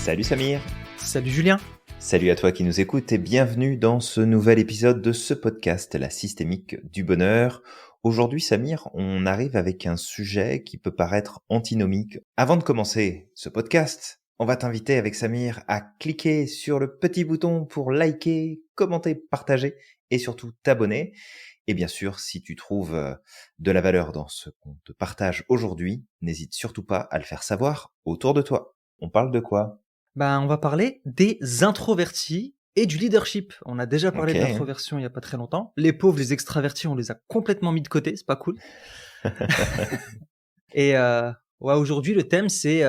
Salut Samir, Salut Julien. salut à toi qui nous écoutes et bienvenue dans ce nouvel épisode de ce podcast, La Systémique du Bonheur. Aujourd'hui Samir, on arrive avec un sujet qui peut paraître antinomique. Avant de commencer ce podcast, on va t'inviter avec Samir à cliquer sur le petit bouton pour liker, commenter, partager et surtout t'abonner. Et bien sûr, si tu trouves de la valeur dans ce qu'on te partage aujourd'hui, n'hésite surtout pas à le faire savoir autour de toi. On parle de quoi? On va parler des introvertis et du leadership. On a déjà parlé Ok. de l'introversion il y a pas très longtemps. Les pauvres, les extravertis, on les a complètement mis de côté, c'est pas cool. Et ouais, aujourd'hui, le thème, c'est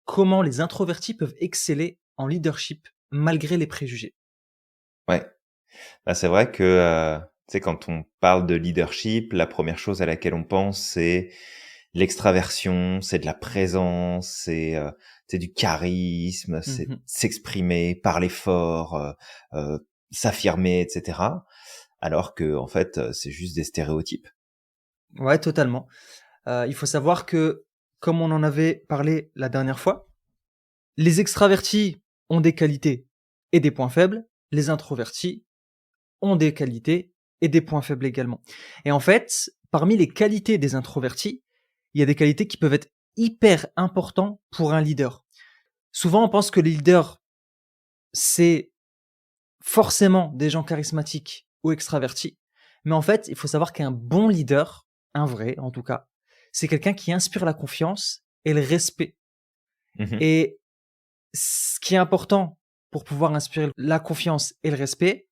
comment les introvertis peuvent exceller en leadership malgré les préjugés. Ouais. Bah, c'est vrai que, tu sais, quand on parle de leadership, la première chose à laquelle on pense, c'est l'extraversion, c'est de la présence, c'est du charisme, c'est Mhm. s'exprimer, parler fort, s'affirmer, etc. Alors que, en fait, c'est juste des stéréotypes. Ouais, totalement. Il faut savoir que, comme on en avait parlé la dernière fois, les extravertis ont des qualités et des points faibles. Les introvertis ont des qualités et des points faibles également. Et en fait, parmi les qualités des introvertis, il y a des qualités qui peuvent être hyper importantes pour un leader. Souvent, on pense que les leaders, c'est forcément des gens charismatiques ou extravertis. Mais en fait, il faut savoir qu'un bon leader, un vrai en tout cas, c'est quelqu'un qui inspire la confiance et le respect. Mhm. Et ce qui est important pour pouvoir inspirer la confiance et le respect,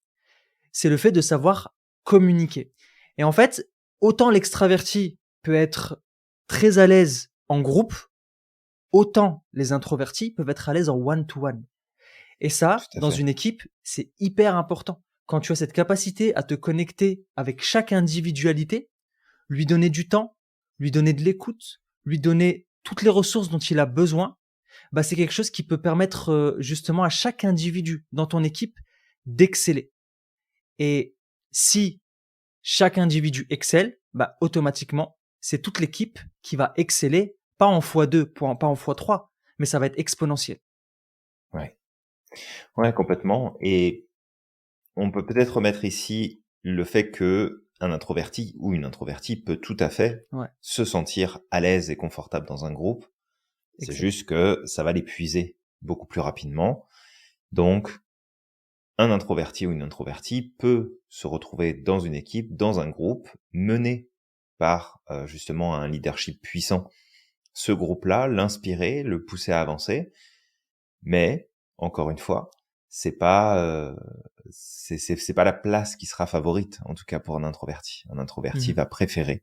c'est le fait de savoir communiquer. Et en fait, autant l'extraverti peut être très à l'aise en groupe, autant les introvertis peuvent être à l'aise en one-to-one. Et ça, Tout à dans fait. une équipe, c'est hyper important. Quand tu as cette capacité à te connecter avec chaque individualité, lui donner du temps, lui donner de l'écoute, lui donner toutes les ressources dont il a besoin, bah c'est quelque chose qui peut permettre justement à chaque individu dans ton équipe d'exceller. Et si chaque individu excelle, bah automatiquement, c'est toute l'équipe qui va exceller, pas en x2, pas en x3, mais ça va être exponentiel. Ouais. Ouais, complètement. Et on peut peut-être remettre ici le fait que un introverti ou une introvertie peut tout à fait Ouais, se sentir à l'aise et confortable dans un groupe. C'est exact. juste que ça va l'épuiser beaucoup plus rapidement. Donc, un introverti ou une introvertie peut se retrouver dans une équipe, dans un groupe, mené par justement un leadership puissant. Ce groupe-là, l'inspirer, le pousser à avancer, mais encore une fois, c'est pas c'est pas la place qui sera favorite, en tout cas pour un introverti. Un introverti Mhm. va préférer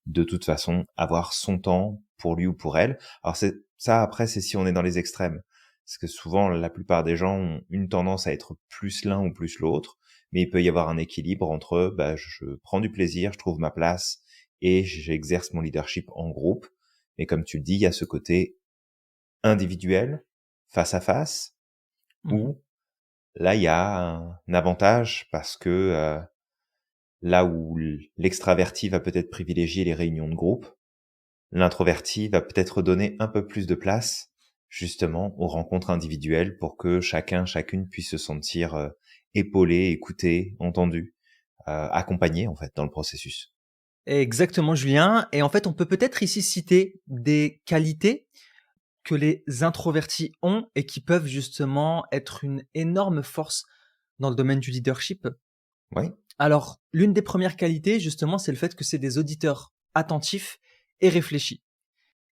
de toute façon avoir son temps pour lui ou pour elle. Alors c'est ça, après, c'est si on est dans les extrêmes, parce que souvent la plupart des gens ont une tendance à être plus l'un ou plus l'autre, mais il peut y avoir un équilibre entre bah, je prends du plaisir, je trouve ma place et j'exerce mon leadership en groupe. Mais comme tu le dis, il y a ce côté individuel, face à face, Mhm. où là, il y a un avantage parce que là où l'extraverti va peut-être privilégier les réunions de groupe, l'introverti va peut-être donner un peu plus de place justement aux rencontres individuelles pour que chacun, chacune puisse se sentir épaulé, écouté, entendu, accompagné en fait dans le processus. Exactement, Julien. Et en fait, on peut peut-être ici citer des qualités que les introvertis ont et qui peuvent justement être une énorme force dans le domaine du leadership. Oui. Alors, l'une des premières qualités, justement, c'est le fait que c'est des auditeurs attentifs et réfléchis.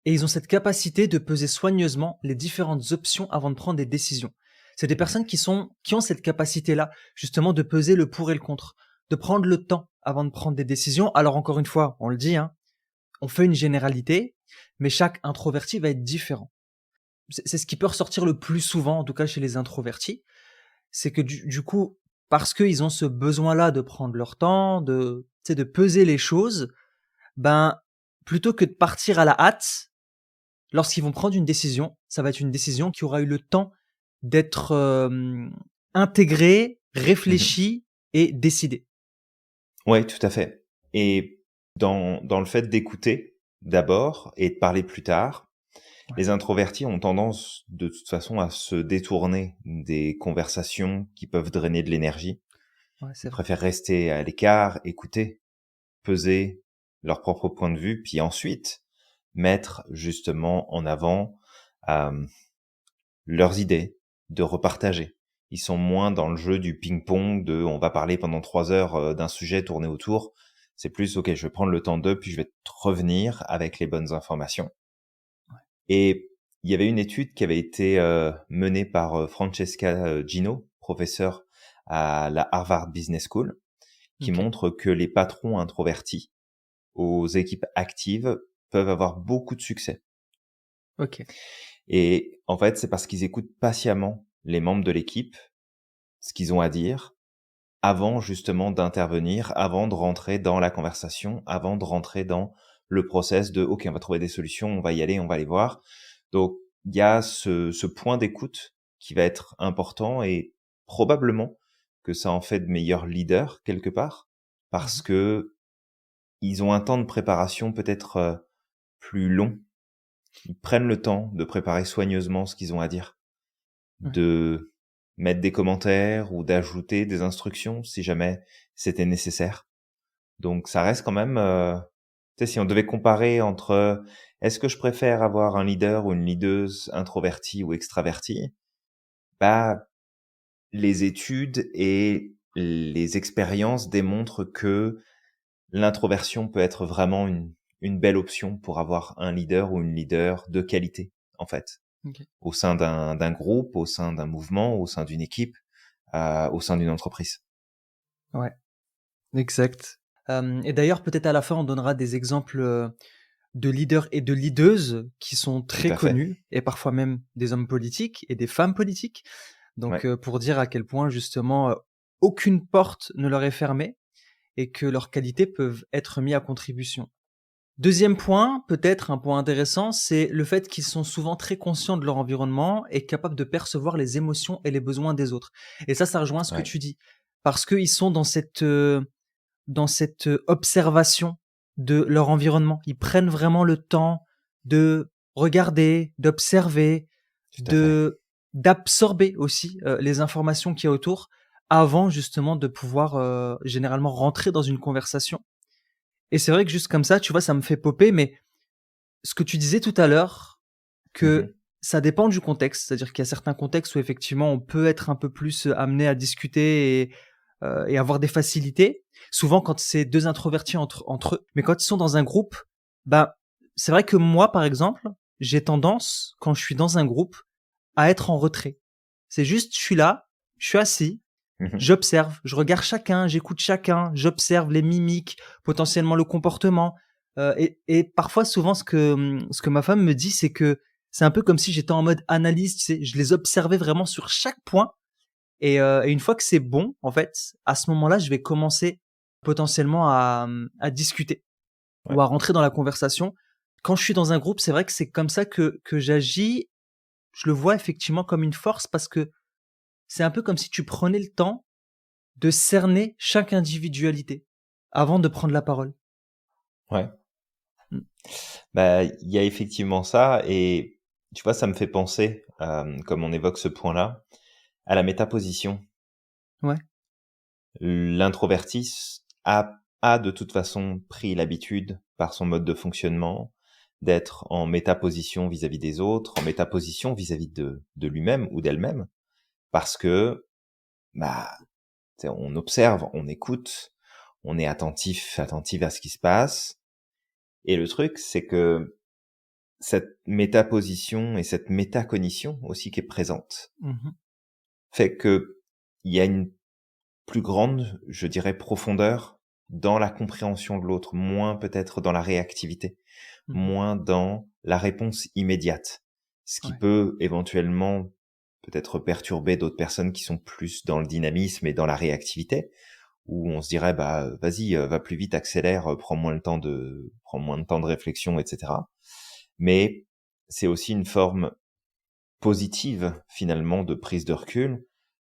Et ils ont cette capacité de peser soigneusement les différentes options avant de prendre des décisions. C'est des Mhm. personnes qui ont cette capacité-là, justement, de peser le pour et le contre, de prendre le temps avant de prendre des décisions. Alors, encore une fois, on le dit, hein, on fait une généralité, mais chaque introverti va être différent. C'est ce qui peut ressortir le plus souvent, en tout cas chez les introvertis, c'est que du coup, parce qu'ils ont ce besoin-là de prendre leur temps, de, tu sais, de peser les choses, ben, plutôt que de partir à la hâte, lorsqu'ils vont prendre une décision, ça va être une décision qui aura eu le temps d'être intégrée, Mhm. réfléchie et décidée. Ouais, tout à fait. Et dans le fait d'écouter d'abord et de parler plus tard, Ouais. Les introvertis ont tendance, de toute façon, à se détourner des conversations qui peuvent drainer de l'énergie. Ouais, Ils c'est vrai. préfèrent rester à l'écart, écouter, peser leur propre point de vue, puis ensuite mettre justement en avant euh, leurs idées, de repartager. Ils sont moins dans le jeu du ping-pong, de on va parler pendant 3 heures d'un sujet tourné autour. C'est plus, ok, je vais prendre le temps d'eux, puis je vais te revenir avec les bonnes informations. Et il y avait une étude qui avait été menée par Francesca Gino, professeure à la Harvard Business School, qui OK. montre que les patrons introvertis aux équipes actives peuvent avoir beaucoup de succès. OK. Et en fait, c'est parce qu'ils écoutent patiemment les membres de l'équipe, ce qu'ils ont à dire, avant justement d'intervenir, avant de rentrer dans la conversation, avant de rentrer dans le process de OK, on va trouver des solutions, on va y aller, on va les voir. Donc, il y a ce point d'écoute qui va être important et probablement que ça en fait de meilleurs leaders quelque part parce Mmh. que ils ont un temps de préparation peut-être plus long. Ils prennent le temps de préparer soigneusement ce qu'ils ont à dire, Ouais. de mettre des commentaires ou d'ajouter des instructions si jamais c'était nécessaire. Donc ça reste quand même, tu sais, si on devait comparer entre est-ce que je préfère avoir un leader ou une leaduse introvertie ou extravertie, bah les études et les expériences démontrent que l'introversion peut être vraiment une belle option pour avoir un leader ou une leader de qualité, en fait, OK. au sein d'un groupe, au sein d'un mouvement, au sein d'une équipe, au sein d'une entreprise. Ouais, exact. Et d'ailleurs, peut-être à la fin, on donnera des exemples, de leaders et de leadeuses qui sont Tout très à fait. connus et parfois même des hommes politiques et des femmes politiques. Donc, Ouais, pour dire à quel point justement, aucune porte ne leur est fermée et que leurs qualités peuvent être mis à contribution. Deuxième point, peut-être un point intéressant, c'est le fait qu'ils sont souvent très conscients de leur environnement et capables de percevoir les émotions et les besoins des autres. Et ça rejoint ce que ouais, tu dis. Parce qu'ils sont dans cette observation de leur environnement. Ils prennent vraiment le temps de regarder, d'observer, tout à fait. de d'absorber aussi, les informations qu'il y a autour avant justement de pouvoir, généralement rentrer dans une conversation. Et c'est vrai que juste comme ça, tu vois, ça me fait popper, mais ce que tu disais tout à l'heure, Mmh. que ça dépend du contexte. C'est-à-dire qu'il y a certains contextes où effectivement on peut être un peu plus, amené à discuter et avoir des facilités. Souvent quand c'est 2 introvertis entre eux. Mais quand ils sont dans un groupe, bah, c'est vrai que moi, par exemple, j'ai tendance, quand je suis dans un groupe, à être en retrait. C'est juste, je suis là, je suis assis, Mmh. j'observe, je regarde chacun, j'écoute chacun, j'observe les mimiques, potentiellement le comportement. Et parfois, souvent, ce que ma femme me dit, c'est que c'est un peu comme si j'étais en mode analyse, tu sais, je les observais vraiment sur chaque point. Et une fois que c'est bon, en fait, à ce moment-là, je vais commencer potentiellement à discuter ou Ouais, à rentrer dans la conversation. Quand je suis dans un groupe, c'est vrai que c'est comme ça que j'agis. Je le vois effectivement comme une force parce que c'est un peu comme si tu prenais le temps de cerner chaque individualité avant de prendre la parole. ouais. Mmh. Bah, il y a effectivement ça et tu vois, ça me fait penser, comme on évoque ce point-là, à la métaposition. Ouais. L'introverti a de toute façon pris l'habitude, par son mode de fonctionnement, d'être en métaposition vis-à-vis des autres, en métaposition vis-à-vis de lui-même ou d'elle-même, parce que, bah, tu sais, on observe, on écoute, on est attentif à ce qui se passe. Et le truc, c'est que cette métaposition et cette métacognition aussi qui est présente, Mmh. fait que il y a une plus grande, je dirais, profondeur dans la compréhension de l'autre, moins peut-être dans la réactivité, Mmh. moins dans la réponse immédiate, ce qui Ouais. peut éventuellement peut-être perturber d'autres personnes qui sont plus dans le dynamisme et dans la réactivité, où on se dirait bah vas-y, va plus vite, accélère, prends moins de temps de réflexion, etc. Mais c'est aussi une forme positive finalement de prise de recul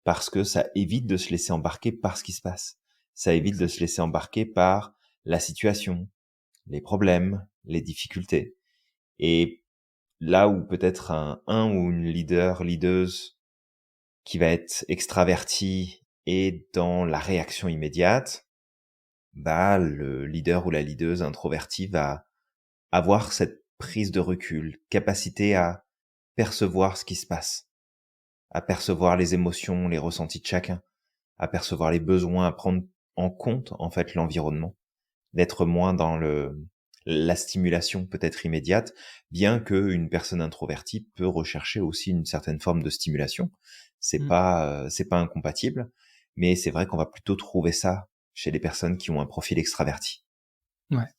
parce que ça évite de se laisser embarquer par ce qui se passe. Ça évite de Exact. se laisser embarquer par la situation, les problèmes, les difficultés. Et là où peut-être un ou une leadeuse qui va être extraverti et dans la réaction immédiate, bah, le leader ou la leaduse introvertie va avoir cette prise de recul, capacité à percevoir ce qui se passe, à percevoir les émotions, les ressentis de chacun, à percevoir les besoins, à prendre en compte, en fait, l'environnement, d'être moins dans la stimulation peut-être immédiate, bien que une personne introvertie peut rechercher aussi une certaine forme de stimulation. Mmh. C'est pas incompatible, mais c'est vrai qu'on va plutôt trouver ça chez les personnes qui ont un profil extraverti. Ouais.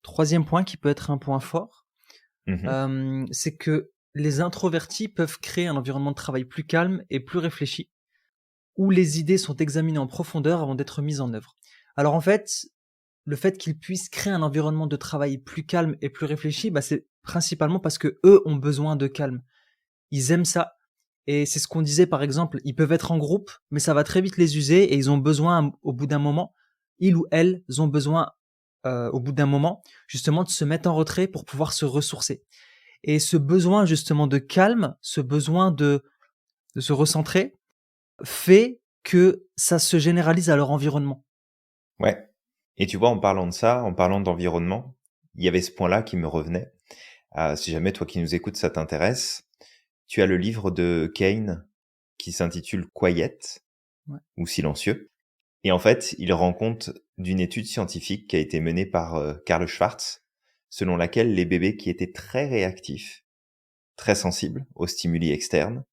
3e point qui peut être un point fort, Mmh. c'est que les introvertis peuvent créer un environnement de travail plus calme et plus réfléchi, où les idées sont examinées en profondeur avant d'être mises en œuvre. Alors en fait, le fait qu'ils puissent créer un environnement de travail plus calme et plus réfléchi, bah, c'est principalement parce que eux ont besoin de calme. Ils aiment ça et c'est ce qu'on disait par exemple, ils peuvent être en groupe, mais ça va très vite les user et ils ont besoin au bout d'un moment, ils ou elles ont besoin, au bout d'un moment, justement de se mettre en retrait pour pouvoir se ressourcer et ce besoin justement de calme, ce besoin de se recentrer, fait que ça se généralise à leur environnement. Ouais, et tu vois, en parlant de ça, en parlant d'environnement, il y avait ce point-là qui me revenait. Si jamais toi qui nous écoutes, ça t'intéresse, tu as le livre de Kane qui s'intitule Quiet Ouais. ou Silencieux. Et en fait, il rend compte d'une étude scientifique qui a été menée par Karl Schwarz, selon laquelle les bébés qui étaient très réactifs, très sensibles aux stimuli externes,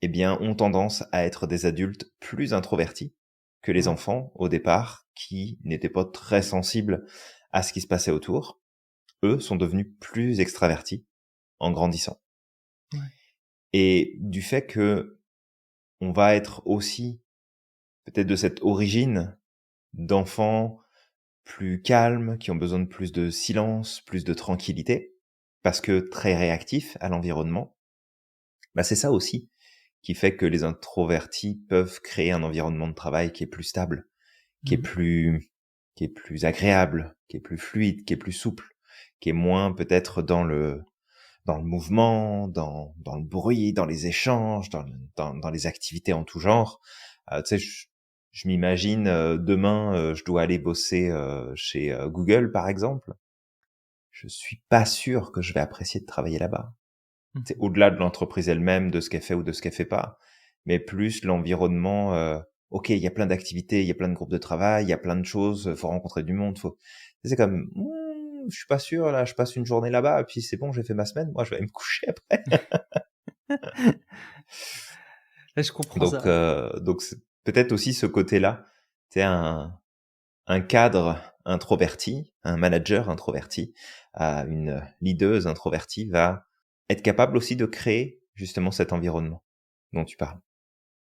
eh bien, ont tendance à être des adultes plus introvertis que les Ouais. enfants, au départ, qui n'étaient pas très sensibles à ce qui se passait autour. Eux sont devenus plus extravertis en grandissant. Ouais. Et du fait que on va être aussi peut-être de cette origine d'enfants plus calmes, qui ont besoin de plus de silence, plus de tranquillité, parce que très réactifs à l'environnement, bah c'est ça aussi qui fait que les introvertis peuvent créer un environnement de travail qui est plus stable, qui est Mmh. plus qui est plus agréable, qui est plus fluide, qui est plus souple, qui est moins peut-être dans le mouvement, dans le bruit, dans les échanges, dans les activités en tout genre. Tu sais, je m'imagine demain, je dois aller bosser chez Google, par exemple. Je suis pas sûr que je vais apprécier de travailler là-bas. C'est Mmh. au-delà de l'entreprise elle-même, de ce qu'elle fait ou de ce qu'elle fait pas, mais plus l'environnement. Ok, il y a plein d'activités, il y a plein de groupes de travail, il y a plein de choses, faut rencontrer du monde, faut. C'est comme, je suis pas sûr là, je passe une journée là-bas, et puis c'est bon, j'ai fait ma semaine, moi je vais aller me coucher après. Ouais, je comprends ça, ouais. Donc c'est peut-être aussi ce côté-là. C'est un cadre introverti, un manager introverti, une leaduse introvertie va être capable aussi de créer justement cet environnement dont tu parles.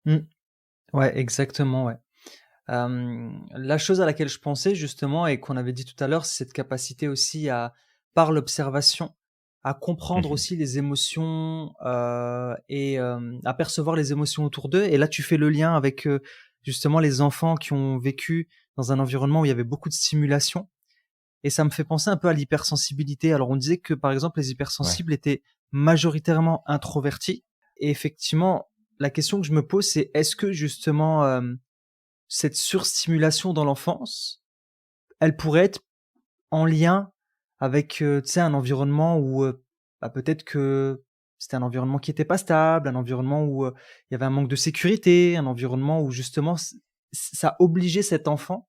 Mmh. Ouais, exactement, ouais. La chose à laquelle je pensais justement et qu'on avait dit tout à l'heure, c'est cette capacité aussi à, par l'observation, à comprendre Mmh. aussi les émotions, et à percevoir les émotions autour d'eux et là, tu fais le lien avec, justement les enfants qui ont vécu dans un environnement où il y avait beaucoup de stimulation et ça me fait penser un peu à l'hypersensibilité. Alors on disait que, par exemple, les Ouais. hypersensibles étaient majoritairement introvertis et effectivement, la question que je me pose, c'est est-ce que justement, cette surstimulation dans l'enfance, elle pourrait être en lien avec, tu sais, un environnement où, bah, peut-être que c'était un environnement qui était pas stable, un environnement où, il y avait un manque de sécurité, un environnement où justement ça obligeait cet enfant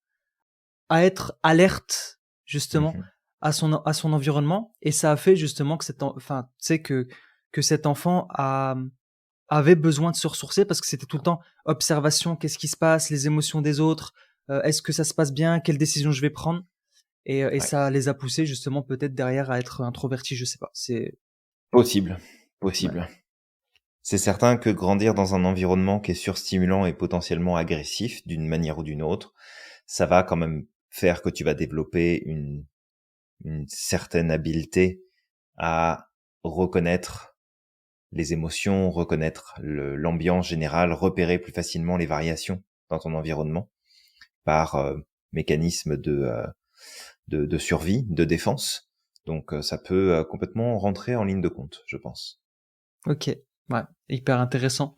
à être alerte justement Mmh. à son environnement et ça a fait justement que enfin, tu sais, que cet enfant avait besoin de se ressourcer parce que c'était tout le temps observation, qu'est-ce qui se passe, les émotions des autres, est-ce que ça se passe bien, quelle décision je vais prendre et Ouais. ça les a poussés justement peut-être derrière à être introvertis, je sais pas. C'est Possible, ouais. possible. C'est certain que grandir dans un environnement qui est surstimulant et potentiellement agressif d'une manière ou d'une autre, ça va quand même faire que tu vas développer une certaine habileté à reconnaître les émotions, reconnaître l'ambiance générale, repérer plus facilement les variations dans ton environnement par mécanisme de survie, de défense. Donc ça peut complètement rentrer en ligne de compte, je pense. Ok, ouais, hyper intéressant.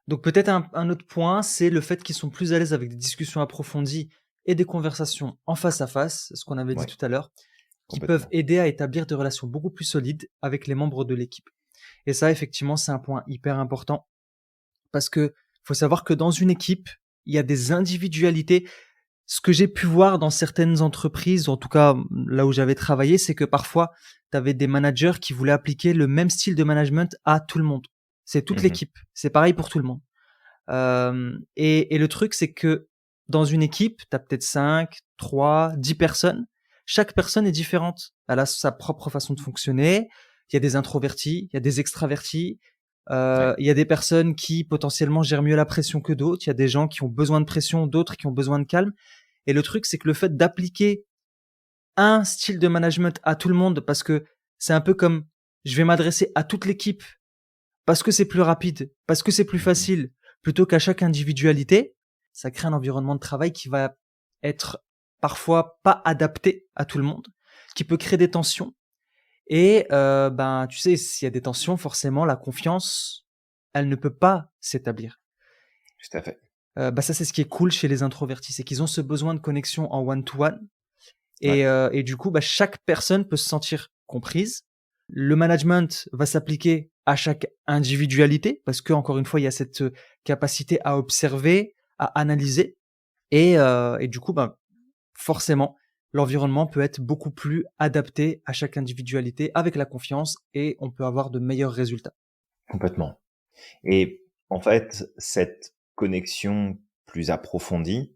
Donc peut-être un autre point, c'est le fait qu'ils sont plus à l'aise avec des discussions approfondies et des conversations en face à face, ce qu'on avait dit Ouais, tout à l'heure, qui peuvent complètement. aider à établir des relations beaucoup plus solides avec les membres de l'équipe. Et ça, effectivement, c'est un point hyper important parce que faut savoir que dans une équipe, il y a des individualités. Ce que j'ai pu voir dans certaines entreprises, en tout cas là où j'avais travaillé, c'est que parfois, tu avais des managers qui voulaient appliquer le même style de management à tout le monde. C'est toute Mhm. l'équipe. C'est pareil pour tout le monde. Et le truc, c'est que dans une équipe, tu as peut-être 5, 3, 10 personnes. Chaque personne est différente. Elle a sa propre façon de fonctionner. Il y a des introvertis, il y a des extravertis. Ouais, Il y a des personnes qui potentiellement gèrent mieux la pression que d'autres. Il y a des gens qui ont besoin de pression, d'autres qui ont besoin de calme. Et le truc, c'est que le fait d'appliquer un style de management à tout le monde, parce que c'est un peu comme je vais m'adresser à toute l'équipe parce que c'est plus rapide, parce que c'est plus mhm. facile, plutôt qu'à chaque individualité, ça crée un environnement de travail qui va être parfois pas adapté à tout le monde, qui peut créer des tensions. Et ben, tu sais, s'il y a des tensions, forcément, la confiance, elle ne peut pas s'établir. Tout à fait. Bah ça, c'est ce qui est cool chez les introvertis, c'est qu'ils ont ce besoin de connexion en one-to-one. Ouais, Et du coup, bah, chaque personne peut se sentir comprise. Le management va s'appliquer à chaque individualité parce que, encore une fois, il y a cette capacité à observer, à analyser. Et du coup, bah, forcément, l'environnement peut être beaucoup plus adapté à chaque individualité avec la confiance et on peut avoir de meilleurs résultats. complètement. Et en fait, cette connexion plus approfondie,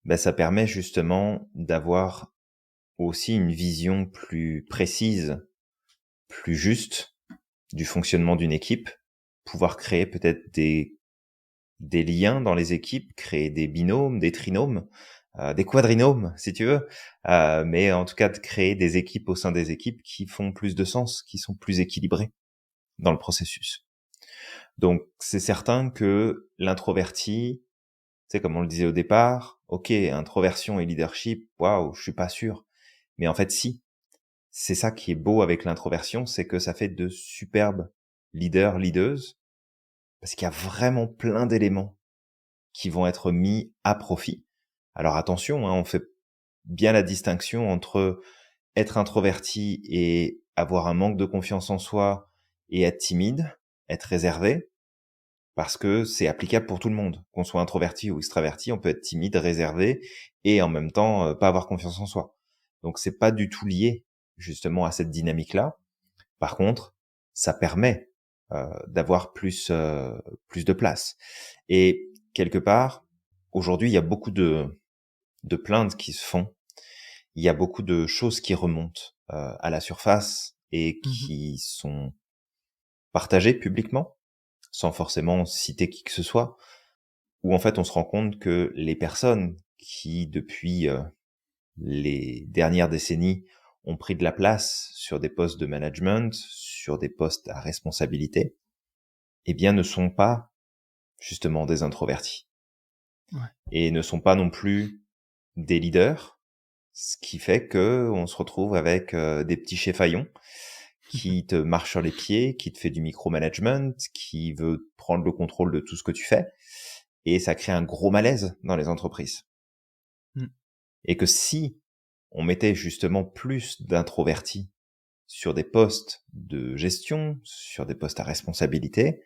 ben, ça permet justement d'avoir aussi une vision plus précise, plus juste du fonctionnement d'une équipe, pouvoir créer peut-être des liens dans les équipes, créer des binômes, des trinômes, des quadrinômes, si tu veux, mais en tout cas de créer des équipes au sein des équipes qui font plus de sens, qui sont plus équilibrées dans le processus. Donc c'est certain que l'introverti, tu sais, comme on le disait au départ, ok, introversion et leadership, waouh, je suis pas sûr. Mais en fait, si. C'est ça qui est beau avec l'introversion, c'est que ça fait de superbes leaders, leaders, parce qu'il y a vraiment plein d'éléments qui vont être mis à profit. Alors attention, hein, on fait bien la distinction entre être introverti et avoir un manque de confiance en soi et être timide, être réservé, parce que c'est applicable pour tout le monde. Qu'on soit introverti ou extraverti, on peut être timide, réservé et en même temps pas avoir confiance en soi. Donc c'est pas du tout lié justement à cette dynamique-là. Par contre, ça permet d'avoir plus de place. Et quelque part, aujourd'hui, il y a beaucoup de plaintes qui se font. Il y a beaucoup de choses qui remontent à la surface et Mhm. qui sont partagées publiquement, sans forcément citer qui que ce soit, où en fait on se rend compte que les personnes qui, depuis les dernières décennies, ont pris de la place sur des postes de management, sur des postes à responsabilité, eh bien ne sont pas justement des introvertis Ouais. et ne sont pas non plus des leaders, ce qui fait que on se retrouve avec des petits chefaillons qui te marche sur les pieds, qui te fait du micromanagement, qui veut prendre le contrôle de tout ce que tu fais, et ça crée un gros malaise dans les entreprises. Mm. Et que si on mettait justement plus d'introvertis sur des postes de gestion, sur des postes à responsabilité,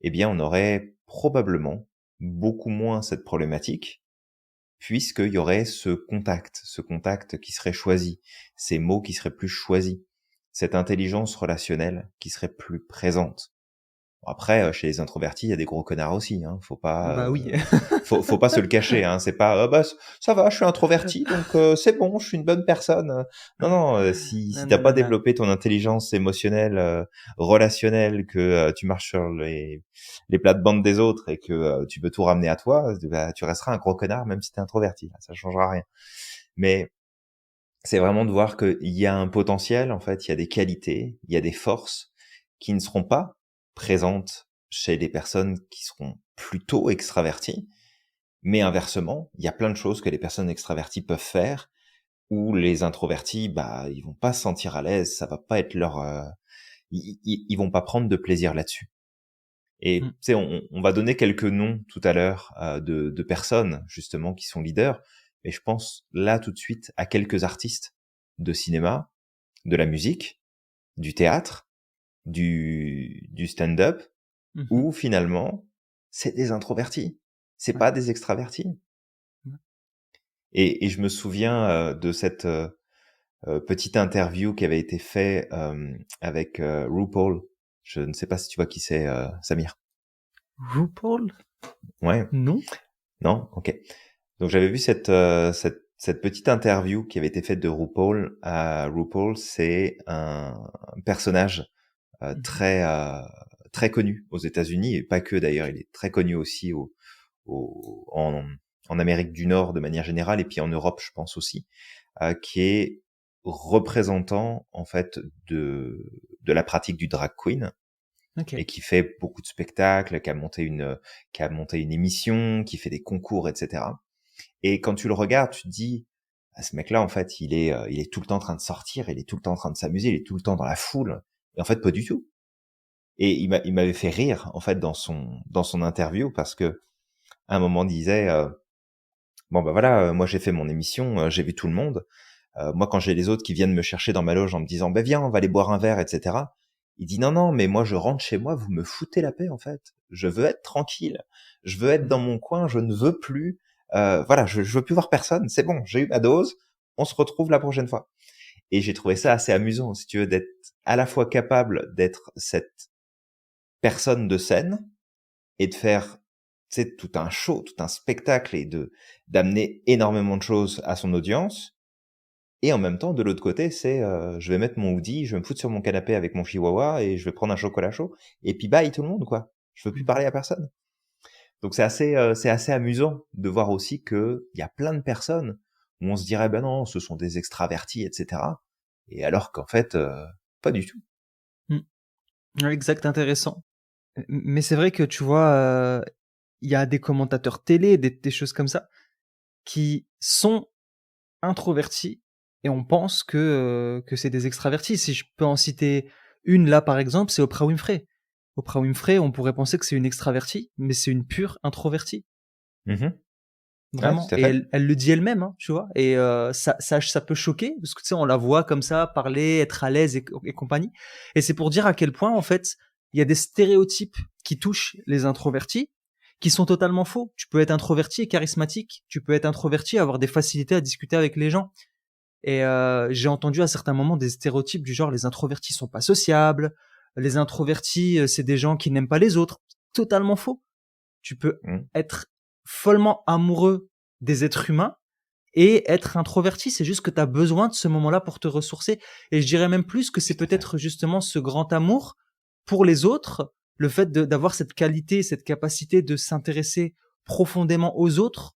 eh bien on aurait probablement beaucoup moins cette problématique, puisqu'il y aurait ce contact qui serait choisi, ces mots qui seraient plus choisis, cette intelligence relationnelle qui serait plus présente. Bon, après, chez les introvertis, il y a des gros connards aussi, hein. Bah oui. Faut pas se le cacher, hein. C'est pas, bah, ça va, je suis introverti, donc c'est bon, je suis une bonne personne. Non, non, si Non, t'as non, pas non, non. développé ton intelligence émotionnelle, relationnelle, que tu marches sur les plates-bandes des autres et que tu peux tout ramener à toi, bah, tu resteras un gros connard même si t'es introverti. Ça changera rien. Mais c'est vraiment de voir qu'il y a un potentiel, en fait, il y a des qualités, il y a des forces qui ne seront pas présentes chez des personnes qui seront plutôt extraverties, mais inversement, il y a plein de choses que les personnes extraverties peuvent faire où les introvertis, bah, ils vont pas se sentir à l'aise, ça va pas être leur, ils vont pas prendre de plaisir là-dessus. Et tu Mmh. sais, on va donner quelques noms tout à l'heure de personnes justement qui sont leaders, mais je pense là tout de suite à quelques artistes de cinéma, de la musique, du théâtre, du stand-up, Mmh. où finalement c'est des introvertis, c'est Ouais. pas des extravertis. Ouais. Et je me souviens de cette petite interview qui avait été faite avec RuPaul. Je ne sais pas si tu vois qui c'est, Samir. RuPaul? Ouais, Non? non? Ok. Donc j'avais vu cette petite interview qui avait été faite de RuPaul. RuPaul, c'est un personnage Mmh. très connu aux États-Unis et pas que d'ailleurs. Il est très connu aussi en Amérique du Nord de manière générale et puis en Europe, je pense aussi, qui est représentant en fait de la pratique du drag queen et OK. qui fait beaucoup de spectacles, qui a monté une émission, qui fait des concours, etc. Et quand tu le regardes, tu te dis, ah, ce mec-là, en fait, il est tout le temps en train de sortir, il est tout le temps en train de s'amuser, il est tout le temps dans la foule. Et en fait, pas du tout. Et il m'avait fait rire, en fait, dans son interview, parce que à un moment, il disait, bon, bah voilà, moi, j'ai fait mon émission, j'ai vu tout le monde. Moi, quand j'ai les autres qui viennent me chercher dans ma loge en me disant, bah viens, on va aller boire un verre, etc. Il dit, non, non, mais moi, je rentre chez moi, vous me foutez la paix, en fait. Je veux être tranquille. Je veux être Mmh. dans mon coin, je ne veux plus, voilà, je veux plus voir personne. C'est bon, j'ai eu ma dose. On se retrouve la prochaine fois. Et j'ai trouvé ça assez amusant, si tu veux, d'être à la fois capable d'être cette personne de scène et de faire, tu sais, tout un show, tout un spectacle et d'amener énormément de choses à son audience. Et en même temps, de l'autre côté, c'est, je vais mettre mon hoodie, je vais me foutre sur mon canapé avec mon chihuahua et je vais prendre un chocolat chaud et puis bye tout le monde, quoi. Je veux plus Mmh. parler à personne. Donc c'est assez amusant de voir aussi que il y a plein de personnes où on se dirait: «Ben non, ce sont des extravertis et cetera» et alors qu'en fait, pas du tout. Mmh. Ouais, exact, intéressant. Mais c'est vrai que tu vois, il y a des commentateurs télé, des choses comme ça, qui sont introvertis et on pense que c'est des extravertis. Si je peux en citer une là, par exemple, c'est Oprah Winfrey. Oprah Winfrey, on pourrait penser que c'est une extravertie, mais c'est une pure introvertie, Mmh. Ouais, vraiment, tout à et fait. elle le dit elle-même, hein, tu vois? Et ça peut choquer parce que, tu sais, on la voit comme ça parler, être à l'aise et compagnie, et c'est pour dire à quel point, en fait, il y a des stéréotypes qui touchent les introvertis, qui sont totalement faux. Tu peux être introverti et charismatique, tu peux être introverti et avoir des facilités à discuter avec les gens. Et j'ai entendu à certains moments des stéréotypes du genre: les introvertis sont pas sociables, les introvertis, c'est des gens qui n'aiment pas les autres. Totalement faux. Tu peux Mmh. être follement amoureux des êtres humains et être introverti. C'est juste que tu as besoin de ce moment-là pour te ressourcer, et je dirais même plus que c'est Tout à fait. peut-être justement ce grand amour pour les autres, le fait d'avoir cette qualité, cette capacité de s'intéresser profondément aux autres,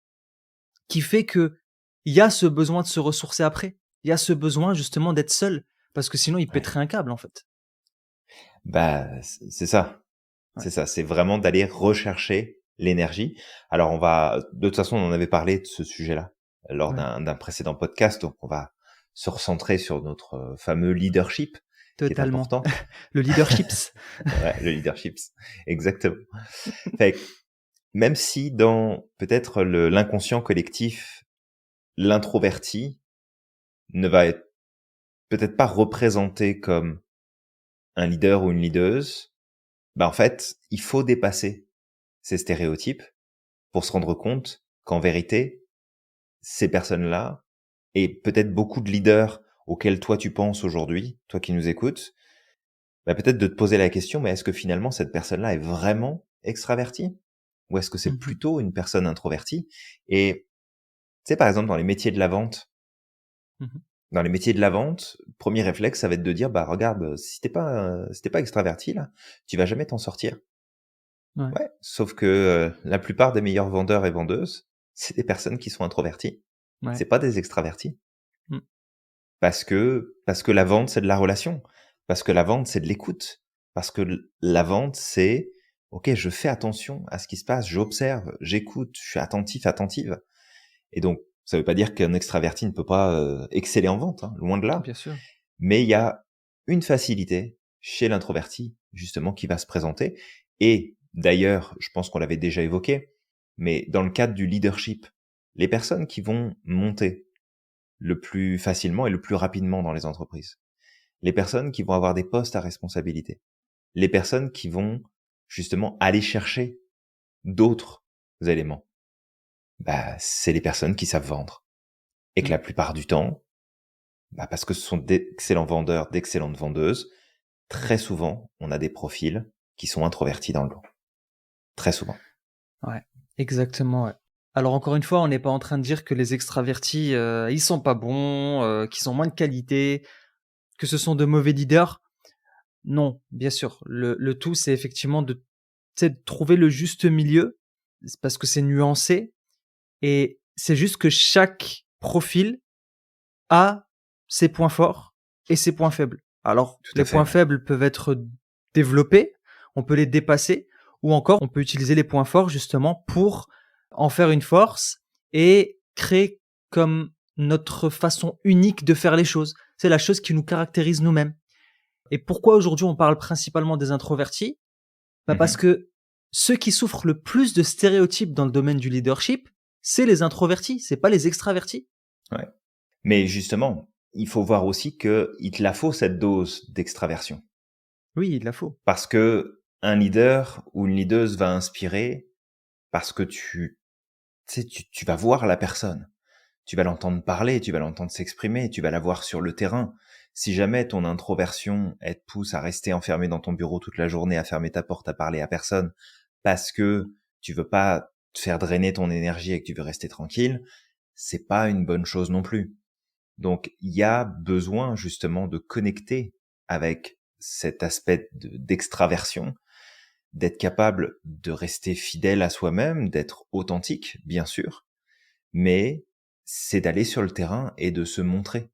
qui fait que il y a ce besoin de se ressourcer après. Il y a ce besoin justement d'être seul, parce que sinon il Ouais. pèterait un câble, en fait. Bah, c'est ça. Ouais, C'est ça, c'est vraiment d'aller rechercher l'énergie. Alors on va de toute façon, on en avait parlé de ce sujet-là lors ouais, d'un précédent podcast, donc on va se recentrer sur notre, fameux leadership qui est totalement. important. Le leaderships. Ouais, le leadership, exactement. Fait que même si dans peut-être l'inconscient collectif, l'introverti ne va être peut-être pas représenté comme un leader ou une leaduse, bah, en fait, il faut dépasser ces stéréotypes pour se rendre compte qu'en vérité, ces personnes-là et peut-être beaucoup de leaders auxquels toi tu penses aujourd'hui, toi qui nous écoutes, bah, peut-être de te poser la question, mais est-ce que finalement cette personne-là est vraiment extravertie? Ou est-ce que c'est Mmh. plutôt une personne introvertie? Et tu sais, par exemple, Mmh. dans les métiers de la vente, premier réflexe, ça va être de dire, bah regarde, si t'es pas extraverti là, tu vas jamais t'en sortir. Ouais, Ouais, sauf que la plupart des meilleurs vendeurs et vendeuses, c'est des personnes qui sont introverties. ouais. C'est pas des extravertis. Mmh. Parce que la vente, c'est de la relation. Parce que la vente, c'est de l'écoute. Parce que la vente, c'est, OK, je fais attention à ce qui se passe, j'observe, j'écoute, je suis attentif, attentive. Et donc, Ça veut pas dire qu'un extraverti ne peut pas exceller en vente, hein, loin de là. Bien sûr. Mais il y a une facilité chez l'introverti, justement, qui va se présenter. Et d'ailleurs, je pense qu'on l'avait déjà évoqué, mais dans le cadre du leadership, les personnes qui vont monter le plus facilement et le plus rapidement dans les entreprises, les personnes qui vont avoir des postes à responsabilité, les personnes qui vont justement aller chercher d'autres éléments, bah, c'est les personnes qui savent vendre. Et que Mmh. la plupart du temps, bah, parce que ce sont d'excellents vendeurs, d'excellentes vendeuses, très souvent, on a des profils qui sont introvertis dans le lot. Très souvent. Ouais, exactement, ouais. Alors encore une fois, on n'est pas en train de dire que les extravertis, ils sont pas bons, qu'ils ont moins de qualité, que ce sont de mauvais leaders. Non, bien sûr. Le tout, c'est effectivement de, tu sais, de trouver le juste milieu. C'est parce que c'est nuancé et c'est juste que chaque profil a ses points forts et ses points faibles. Alors, Tout les à fait, points ouais. faibles peuvent être développés, on peut les dépasser, ou encore on peut utiliser les points forts justement pour en faire une force et créer comme notre façon unique de faire les choses. C'est la chose qui nous caractérise nous-mêmes. Et pourquoi aujourd'hui on parle principalement des introvertis? Bah parce Mhm. que ceux qui souffrent le plus de stéréotypes dans le domaine du leadership, c'est les introvertis, c'est pas les extravertis. Ouais. Mais justement, il faut voir aussi que il te la faut cette dose d'extraversion. Oui, il la faut. Parce que un leader ou une leaduse va inspirer parce que tu sais, tu vas voir la personne. Tu vas l'entendre parler, tu vas l'entendre s'exprimer, tu vas la voir sur le terrain. Si jamais ton introversion, elle te pousse à rester enfermé dans ton bureau toute la journée, à fermer ta porte, à parler à personne, parce que tu veux pas te faire drainer ton énergie et que tu veux rester tranquille, c'est pas une bonne chose non plus. Donc, il y a besoin justement de connecter avec cet aspect d'extraversion, d'être capable de rester fidèle à soi-même, d'être authentique, bien sûr, mais c'est d'aller sur le terrain et de se montrer.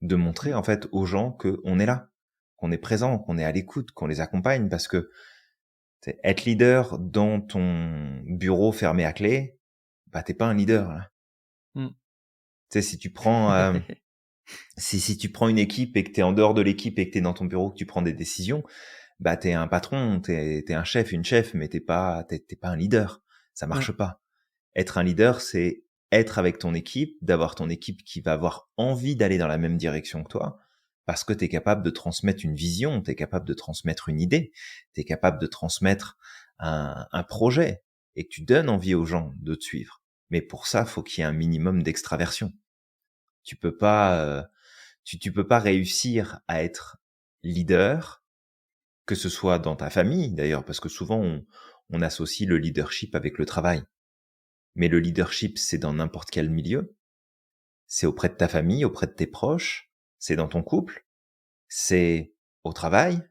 De montrer Mmh. en fait aux gens qu'on est là, qu'on est présent, qu'on est à l'écoute, qu'on les accompagne parce que être leader dans ton bureau fermé à clé, bah t'es pas un leader là. Mmh. Tu sais, si tu prends si tu prends une équipe et que t'es en dehors de l'équipe et que t'es dans ton bureau, que tu prends des décisions, bah t'es un patron, t'es un chef, une chef, mais t'es pas un leader. Ça Ouais. marche pas. Être un leader, c'est être avec ton équipe, d'avoir ton équipe qui va avoir envie d'aller dans la même direction que toi, parce que tu es capable de transmettre une vision, tu es capable de transmettre une idée, tu es capable de transmettre un projet, et que tu donnes envie aux gens de te suivre. Mais pour ça, faut qu'il y ait un minimum d'extraversion. Tu peux pas, tu peux pas réussir à être leader, que ce soit dans ta famille d'ailleurs, parce que souvent on associe le leadership avec le travail. Mais le leadership, c'est dans n'importe quel milieu. C'est auprès de ta famille, auprès de tes proches, c'est dans ton couple, c'est au travail,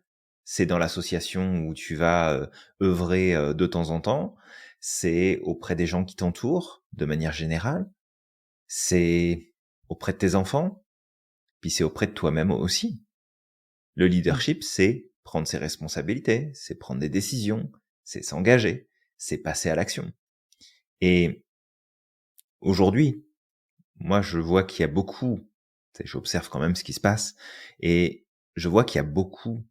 c'est dans l'association où tu vas œuvrer de temps en temps, c'est auprès des gens qui t'entourent de manière générale, c'est auprès de tes enfants, puis c'est auprès de toi-même aussi. Le Mmh. leadership, c'est prendre ses responsabilités, c'est prendre des décisions, c'est s'engager, c'est passer à l'action. Et aujourd'hui, moi, je vois qu'il y a beaucoup, tu sais, j'observe quand même ce qui se passe et je vois qu'il y a beaucoup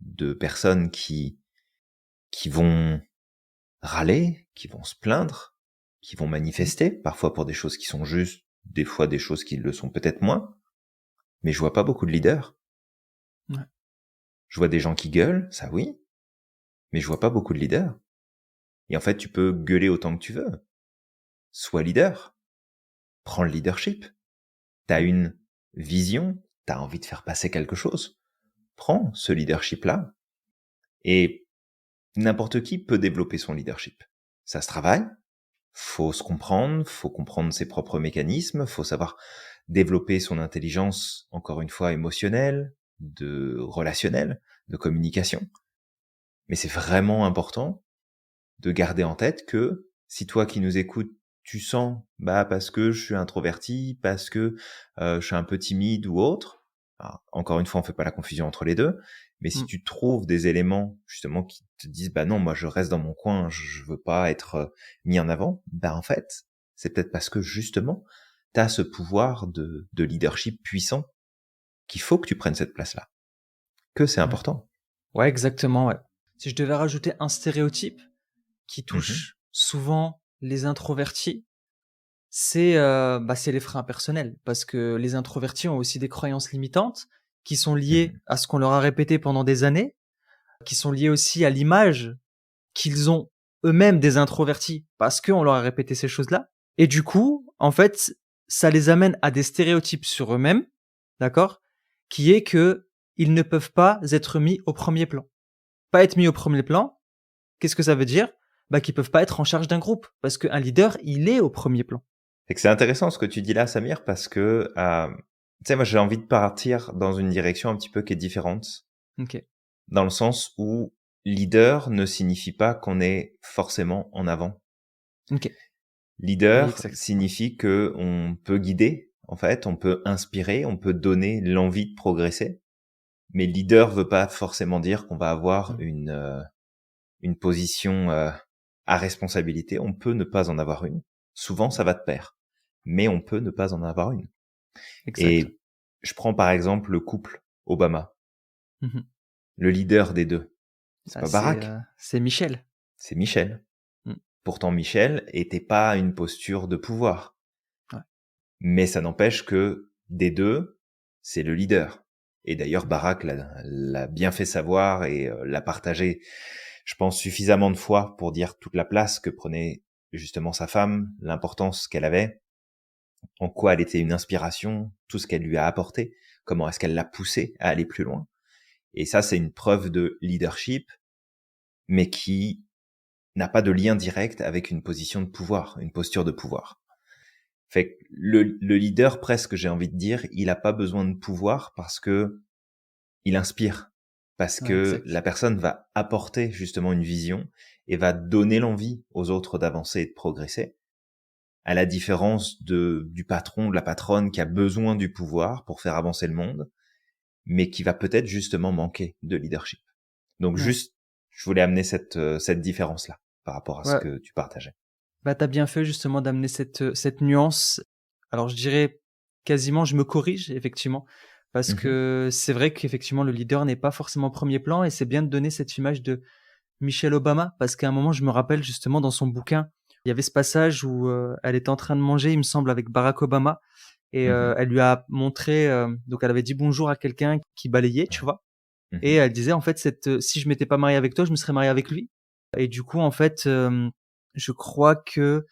de personnes qui vont râler, qui vont se plaindre, qui vont Mmh. manifester, parfois pour des choses qui sont justes, des fois des choses qui le sont peut-être moins, mais je vois pas beaucoup de leaders. Ouais. Je vois des gens qui gueulent, ça oui, mais je vois pas beaucoup de leaders. Et en fait, tu peux gueuler autant que tu veux. Sois leader, prends le leadership. T'as Mmh. une vision, t'as envie de faire passer quelque chose. Prends ce leadership-là. Et n'importe qui peut développer son leadership. Ça se travaille, faut se comprendre, faut comprendre ses propres mécanismes, faut savoir développer son intelligence, encore une fois, émotionnelle, de relationnelle, de communication. Mais c'est vraiment important de garder en tête que si toi qui nous écoutes, tu sens, bah, parce que je suis introverti, parce que je suis un peu timide ou autre, alors, encore une fois, on fait pas la confusion entre les deux, mais si Mmh. tu trouves des éléments justement qui te disent, bah non, moi je reste dans mon coin, je veux pas être mis en avant, bah en fait, c'est peut-être parce que justement, tu as ce pouvoir de leadership puissant qu'il faut que tu prennes cette place-là, que c'est Ouais. important. Ouais, exactement, ouais. Si je devais rajouter un stéréotype qui Mhm, touche souvent les introvertis, c'est les freins personnels. Parce que les introvertis ont aussi des croyances limitantes qui sont liées mhm. à ce qu'on leur a répété pendant des années, qui sont liées aussi à l'image qu'ils ont eux-mêmes des introvertis parce qu'on leur a répété ces choses-là. Et du coup, en fait, ça les amène à des stéréotypes sur eux-mêmes, d'accord, qui est que ils ne peuvent pas être mis au premier plan. Pas être mis au premier plan, qu'est-ce que ça veut dire? Bah, qu'ils peuvent pas être en charge d'un groupe parce qu'un leader, il est au premier plan. Et que c'est intéressant ce que tu dis là, Samir, parce que, tu sais, moi j'ai envie de partir dans une direction un petit peu qui est différente, OK. dans le sens où leader ne signifie pas qu'on est forcément en avant. OK. Oui, Leader exact. signifie que on peut guider, en fait, on peut inspirer, on peut donner l'envie de progresser. Mais leader veut pas forcément dire qu'on va avoir Mmh. une position à responsabilité. On peut ne pas en avoir une. Souvent, ça va de pair. Mais on peut ne pas en avoir une. Exact. Et je prends par exemple le couple Obama, Mmh. le leader des deux. C'est Ah, pas Barack, c'est Michel. c'est Michel. Mmh. Pourtant, Michel était pas une posture de pouvoir. Ouais. Mais ça n'empêche que des deux, c'est le leader. Et d'ailleurs, Barack l'a bien fait savoir et l'a partagé, je pense, suffisamment de fois pour dire toute la place que prenait justement sa femme, l'importance qu'elle avait, en quoi elle était une inspiration, tout ce qu'elle lui a apporté, comment est-ce qu'elle l'a poussé à aller plus loin. Et ça, c'est une preuve de leadership, mais qui n'a pas de lien direct avec une position de pouvoir, une posture de pouvoir. Fait que le leader, presque, j'ai envie de dire, il a pas besoin de pouvoir parce que il inspire. Parce Ouais, que exact. la personne va apporter justement une vision et va donner l'envie aux autres d'avancer et de progresser. À la différence du patron, de la patronne qui a besoin du pouvoir pour faire avancer le monde, mais qui va peut-être justement manquer de leadership. Donc Ouais. juste, je voulais amener cette différence-là par rapport à ce Ouais. que tu partageais. Bah, t'as bien fait justement d'amener cette nuance. Alors je dirais quasiment, je me corrige effectivement, parce Mhm, que c'est vrai qu'effectivement le leader n'est pas forcément au premier plan et c'est bien de donner cette image de Michelle Obama parce qu'à un moment je me rappelle justement dans son bouquin, il y avait ce passage où elle était en train de manger, il me semble, avec Barack Obama et mhm, elle lui a montré, donc elle avait dit bonjour à quelqu'un qui balayait, tu ouais, vois, et mhm, elle disait en fait si je m'étais pas mariée avec toi, je me serais mariée avec lui. Et du coup en fait, je crois que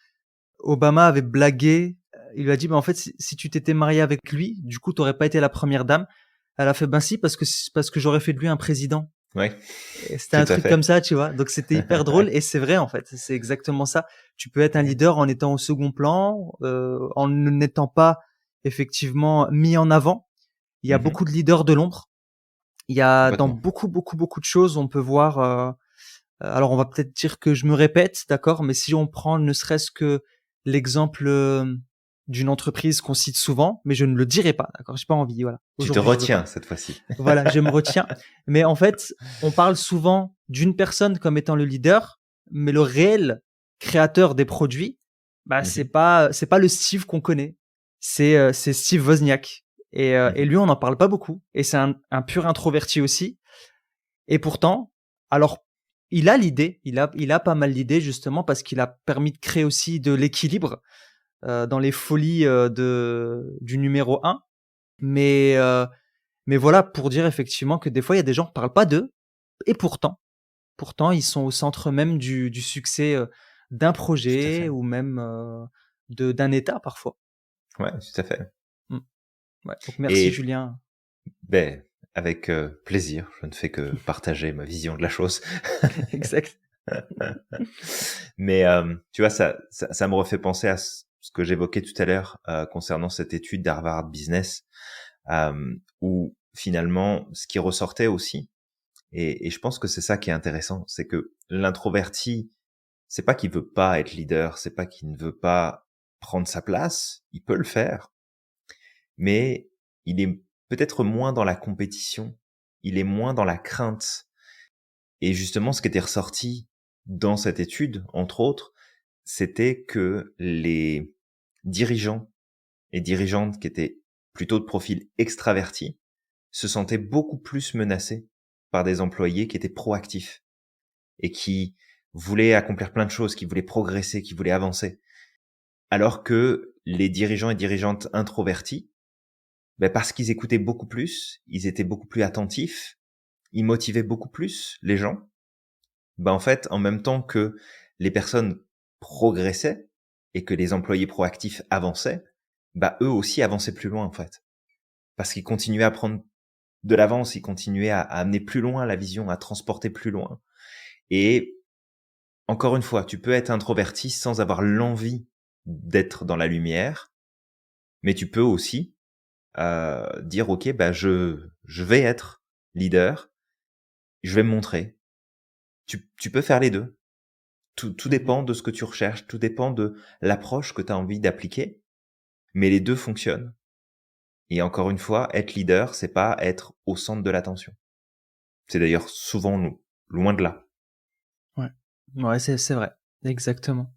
Obama avait blagué, il lui a dit: «Bah, en fait, si tu t'étais mariée avec lui, du coup, tu aurais pas été la première dame». Elle a fait: «Ben si, parce que j'aurais fait de lui un président». ouais, Et c'était tout un à truc comme fait. ça, tu vois? Donc c'était hyper drôle et c'est vrai, en fait, c'est exactement ça. Tu peux être un Ouais. leader en étant au second plan, en n'étant pas effectivement mis en avant. Il y a Mhm. beaucoup de leaders de l'ombre. Il y a dans Complètement. beaucoup, beaucoup, beaucoup de choses, on peut voir, alors on va peut-être dire que je me répète, d'accord, mais si on prend ne serait-ce que l'exemple d'une entreprise qu'on cite souvent, mais je ne le dirai pas, d'accord, j'ai pas envie, voilà. Tu te Aujourd'hui, je veux pas. retiens cette fois-ci. Voilà, je me retiens. Mais en fait, on parle souvent d'une personne comme étant le leader, mais le réel créateur des produits, bah Mhm, c'est pas le Steve qu'on connaît. C'est Steve Wozniak. Et mhm, lui, on n'en parle pas beaucoup. Et c'est un pur introverti aussi. Et pourtant, alors, il a pas mal d'idées justement parce qu'il a permis de créer aussi de l'équilibre dans les folies du numéro un. Mais, euh, mais voilà, pour dire effectivement que des fois, il y a des gens qui parlent pas d'eux et pourtant, ils sont au centre même du succès d'un tout à projet fait. ou même d'un État parfois. Ouais, tout à fait. Mm. Ouais. Donc merci Et Julien. ben, avec plaisir, je ne fais que partager ma vision de la chose. Exact. Mais tu vois, ça me refait penser à ce que j'évoquais tout à l'heure concernant cette étude d'Harvard Business, où finalement, ce qui ressortait aussi, et je pense que c'est ça qui est intéressant, c'est que l'introverti, c'est pas qu'il veut pas être leader, c'est pas qu'il ne veut pas prendre sa place, il peut le faire, mais il est peut-être moins dans la compétition, il est moins dans la crainte. Et justement, ce qui était ressorti dans cette étude, entre autres, c'était que dirigeants et dirigeantes qui étaient plutôt de profil extraverti se sentaient beaucoup plus menacés par des employés qui étaient proactifs et qui voulaient accomplir plein de choses, qui voulaient progresser, qui voulaient avancer. Alors que les dirigeants et dirigeantes introvertis, parce qu'ils écoutaient beaucoup plus, ils étaient beaucoup plus attentifs, ils motivaient beaucoup plus les gens. En fait, en même temps que les personnes progressaient et que les employés proactifs avançaient, eux aussi avançaient plus loin en fait. Parce qu'ils continuaient à prendre de l'avance, ils continuaient à amener plus loin la vision, à transporter plus loin. Et encore une fois, tu peux être introverti sans avoir l'envie d'être dans la lumière, mais tu peux aussi dire ok, je vais être leader, je vais me montrer. Tu peux faire les deux. Tout Mmh. dépend de ce que tu recherches, tout dépend de l'approche que tu as envie d'appliquer, mais les deux fonctionnent. Et encore une fois, être leader, c'est pas être au centre de l'attention. C'est d'ailleurs souvent loin de là. Ouais. Ouais, c'est vrai, exactement.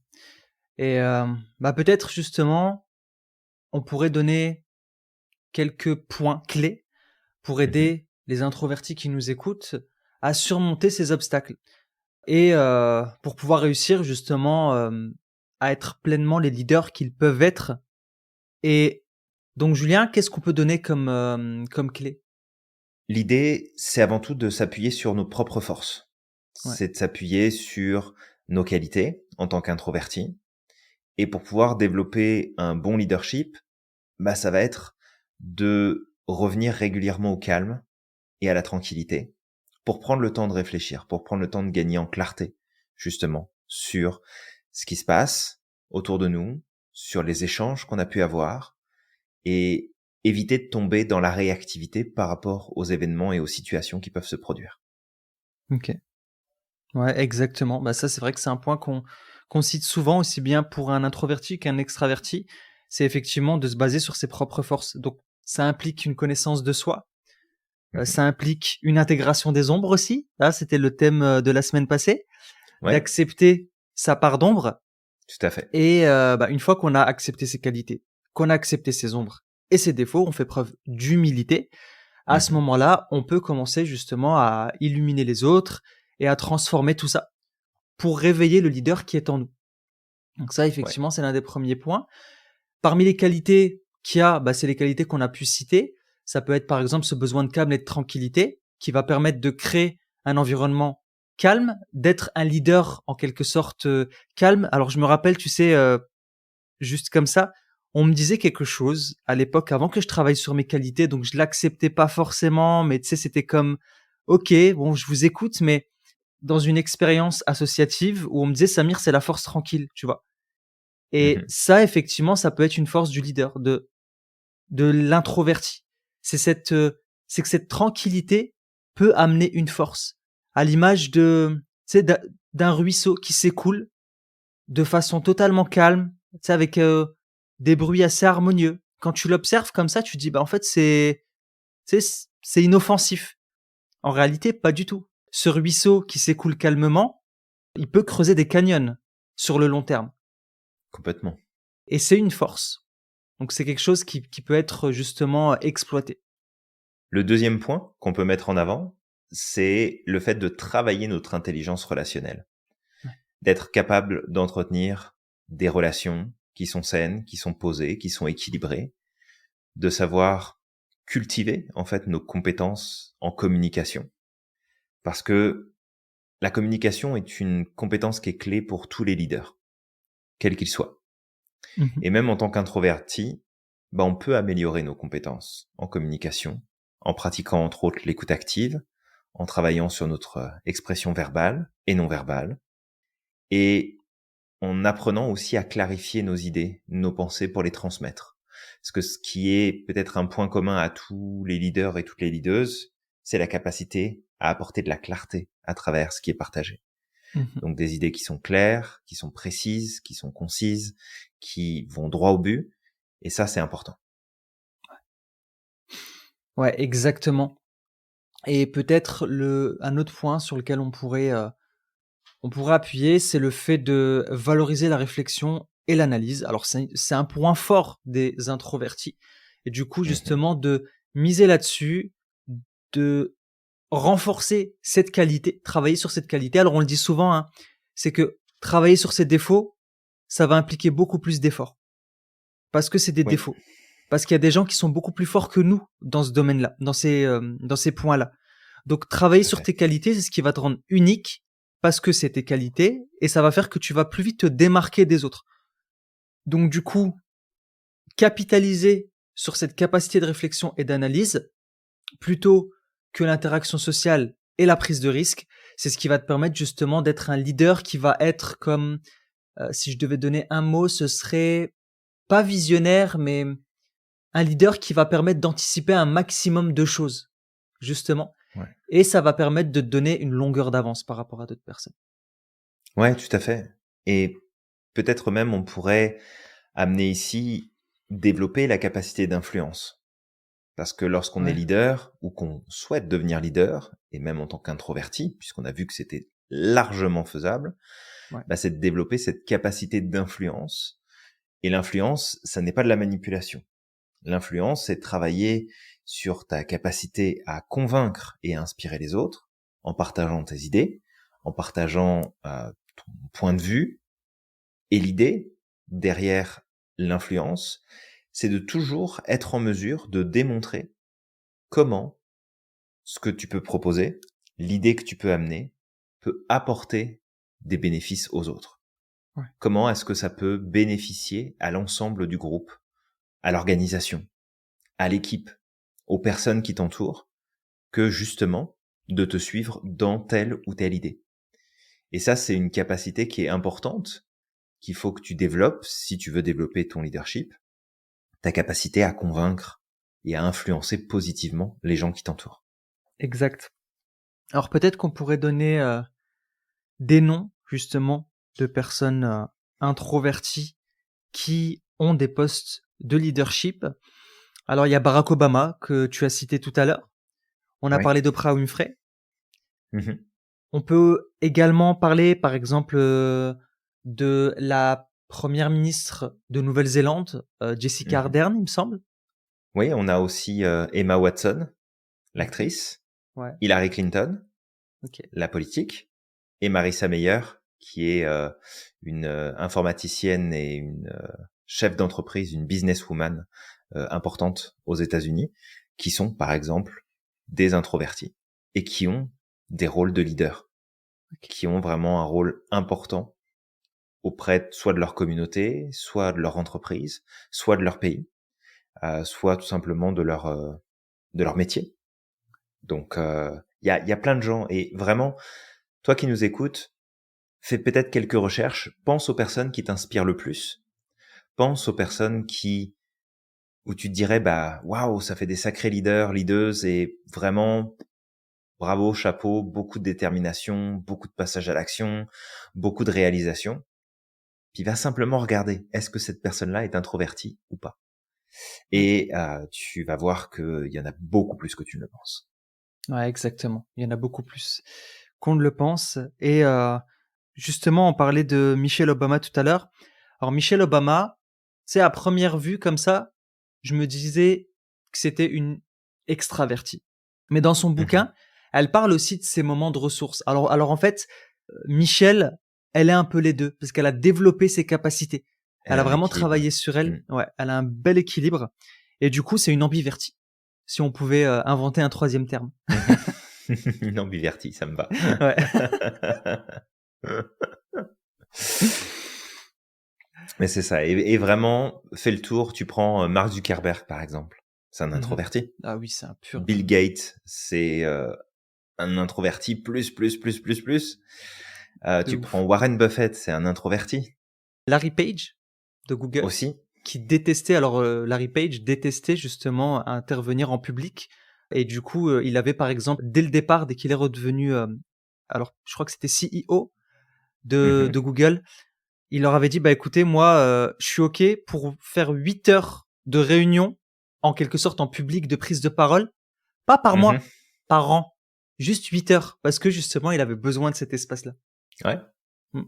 Et peut-être justement, on pourrait donner quelques points clés pour Mmh. aider les introvertis qui nous écoutent à surmonter ces obstacles et pour pouvoir réussir justement, à être pleinement les leaders qu'ils peuvent être. Et donc Julien, qu'est-ce qu'on peut donner comme clé? L'idée, c'est avant tout de s'appuyer sur nos propres forces. Ouais. C'est de s'appuyer sur nos qualités en tant qu'introverti. Et pour pouvoir développer un bon leadership, ça va être de revenir régulièrement au calme et à la tranquillité pour prendre le temps de réfléchir, pour prendre le temps de gagner en clarté, justement, sur ce qui se passe autour de nous, sur les échanges qu'on a pu avoir et éviter de tomber dans la réactivité par rapport aux événements et aux situations qui peuvent se produire. OK. Ouais, exactement. Ça, c'est vrai que c'est un point qu'on cite souvent, aussi bien pour un introverti qu'un extraverti. C'est effectivement de se baser sur ses propres forces. Donc, ça implique une connaissance de soi, Mhm. ça implique une intégration des ombres aussi. Là, c'était le thème, de la semaine passée, Ouais, d'accepter sa part d'ombre tout à fait. et une fois qu'on a accepté ses qualités, qu'on a accepté ses ombres et ses défauts, on fait preuve d'humilité. À ce Mhm. moment-là, on peut commencer justement à illuminer les autres et à transformer tout ça pour réveiller le leader qui est en nous. Donc ça, Ouais. effectivement, c'est l'un des premiers points. Parmi les qualités qu'il y a, c'est les qualités qu'on a pu citer. Ça peut être par exemple ce besoin de calme et de tranquillité qui va permettre de créer un environnement calme, d'être un leader en quelque sorte calme. Alors je me rappelle, tu sais, juste comme ça, on me disait quelque chose à l'époque avant que je travaille sur mes qualités, donc je l'acceptais pas forcément, mais tu sais, c'était comme, ok, bon, je vous écoute, mais dans une expérience associative où on me disait, Samir, c'est la force tranquille, tu vois. Et Mhm. ça, effectivement, ça peut être une force du leader, de l'introverti. C'est que cette tranquillité peut amener une force. À l'image tu sais, d'un ruisseau qui s'écoule de façon totalement calme, tu sais, avec des bruits assez harmonieux. Quand tu l'observes comme ça, tu te dis, en fait, tu sais, c'est inoffensif. En réalité, pas du tout. Ce ruisseau qui s'écoule calmement, il peut creuser des canyons sur le long terme. Complètement. Et c'est une force. Donc c'est quelque chose qui peut être justement exploité. Le deuxième point qu'on peut mettre en avant, c'est le fait de travailler notre intelligence relationnelle, Ouais. d'être capable d'entretenir des relations qui sont saines, qui sont posées, qui sont équilibrées, de savoir cultiver en fait nos compétences en communication. Parce que la communication est une compétence qui est clé pour tous les leaders, quels qu'ils soient. Mmh. Et même en tant qu'introverti, on peut améliorer nos compétences en communication, en pratiquant entre autres l'écoute active, en travaillant sur notre expression verbale et non verbale, et en apprenant aussi à clarifier nos idées, nos pensées pour les transmettre. Parce que ce qui est peut-être un point commun à tous les leaders et toutes les leaders, c'est la capacité à apporter de la clarté à travers ce qui est partagé. Mmh. Donc des idées qui sont claires, qui sont précises, qui sont concises, qui vont droit au but. Et ça, c'est important. Ouais, exactement. Et peut-être un autre point sur lequel on pourrait appuyer, c'est le fait de valoriser la réflexion et l'analyse. Alors c'est un point fort des introvertis. Et du coup, justement, de miser là-dessus, de renforcer cette qualité, travailler sur cette qualité. Alors on le dit souvent, hein, c'est que travailler sur ses défauts, ça va impliquer beaucoup plus d'efforts. Parce que c'est des Oui, défauts. Parce qu'il y a des gens qui sont beaucoup plus forts que nous dans ce domaine-là, dans ces points-là. Donc travailler tout à sur fait. tes qualités, c'est ce qui va te rendre unique parce que c'est tes qualités et ça va faire que tu vas plus vite te démarquer des autres. Donc du coup, capitaliser sur cette capacité de réflexion et d'analyse plutôt que l'interaction sociale et la prise de risque, c'est ce qui va te permettre justement d'être un leader qui va être comme, si je devais donner un mot, ce serait pas visionnaire, mais un leader qui va permettre d'anticiper un maximum de choses, justement. Ouais. Et ça va permettre de te donner une longueur d'avance par rapport à d'autres personnes. Ouais, tout à fait. Et peut-être même on pourrait amener ici développer la capacité d'influence. Parce que lorsqu'on est Ouais, leader ou qu'on souhaite devenir leader, et même en tant qu'introverti, puisqu'on a vu que c'était largement faisable, ouais, bah, c'est de développer cette capacité d'influence. Et l'influence, ça n'est pas de la manipulation. L'influence, c'est de travailler sur ta capacité à convaincre et à inspirer les autres en partageant tes idées, en partageant ton point de vue. Et l'idée derrière l'influence, c'est de toujours être en mesure de démontrer comment ce que tu peux proposer, l'idée que tu peux amener, peut apporter des bénéfices aux autres. ouais. Comment est-ce que ça peut bénéficier à l'ensemble du groupe, à l'organisation, à l'équipe, aux personnes qui t'entourent, que justement de te suivre dans telle ou telle idée. Et ça, c'est une capacité qui est importante, qu'il faut que tu développes si tu veux développer ton leadership, ta capacité à convaincre et à influencer positivement les gens qui t'entourent. Exact. Alors peut-être qu'on pourrait donner des noms, justement, de personnes introverties qui ont des postes de leadership. Alors il y a Barack Obama, que tu as cité tout à l'heure. On a Ouais. parlé d'Oprah Winfrey. Mhm. On peut également parler, par exemple, de la première ministre de Nouvelle-Zélande, Jacinda Mhm. Ardern, il me semble. Oui, on a aussi Emma Watson, Mhm. l'actrice, Ouais, Hillary Clinton, ok. la politique, et Marissa Mayer, qui est une informaticienne et une chef d'entreprise, une businesswoman importante aux États-Unis, qui sont par exemple des introvertis et qui ont des rôles de leader, Ok. qui ont vraiment un rôle important auprès soit de leur communauté, soit de leur entreprise, soit de leur pays, soit tout simplement de leur métier. Donc il y a plein de gens et vraiment, toi qui nous écoutes, fais peut-être quelques recherches, pense aux personnes qui t'inspirent le plus, pense aux personnes qui où tu te dirais bah waouh, ça fait des sacrés leaders, leaders et vraiment bravo, chapeau, beaucoup de détermination, beaucoup de passage à l'action, beaucoup de réalisation. Puis va simplement regarder, est-ce que cette personne-là est introvertie ou pas? Ouais. Et tu vas voir qu'il y en a beaucoup plus que tu ne le penses. Ouais, exactement. Il y en a beaucoup plus qu'on ne le pense. Et justement, on parlait de Michelle Obama tout à l'heure. Alors, Michelle Obama, c'est à première vue comme ça, je me disais que c'était une extravertie. Mais dans son Mhm. bouquin, elle parle aussi de ses moments de ressources. Alors en fait, Michelle, elle est un peu les deux parce qu'elle a développé ses capacités. Elle Elle a a un vraiment équilibre. travaillé sur elle. Mm. Ouais, elle a un bel équilibre. Et du coup, c'est une ambivertie. Si on pouvait inventer un troisième terme. Mhm. Une ambivertie, ça me va. Ouais. Mais c'est ça. Et vraiment, fais le tour. Tu prends Mark Zuckerberg, par exemple. C'est un Mhm. introverti. Ah oui, c'est un pur. Bill Gates, c'est un introverti plus. De Tu prends ouf. Warren Buffett, c'est un introverti Larry Page de Google, aussi. qui détestait, alors Larry Page détestait justement intervenir en public. Et du coup, il avait par exemple, dès le départ, dès qu'il est redevenu, alors je crois que c'était CEO de Mhm. Google, il leur avait dit, bah écoutez, moi, je suis OK pour faire 8 heures de réunion, en quelque sorte en public, de prise de parole, pas par Mhm. mois, par an, juste 8 heures, parce que justement, il avait besoin de cet espace-là. Ouais. Mm.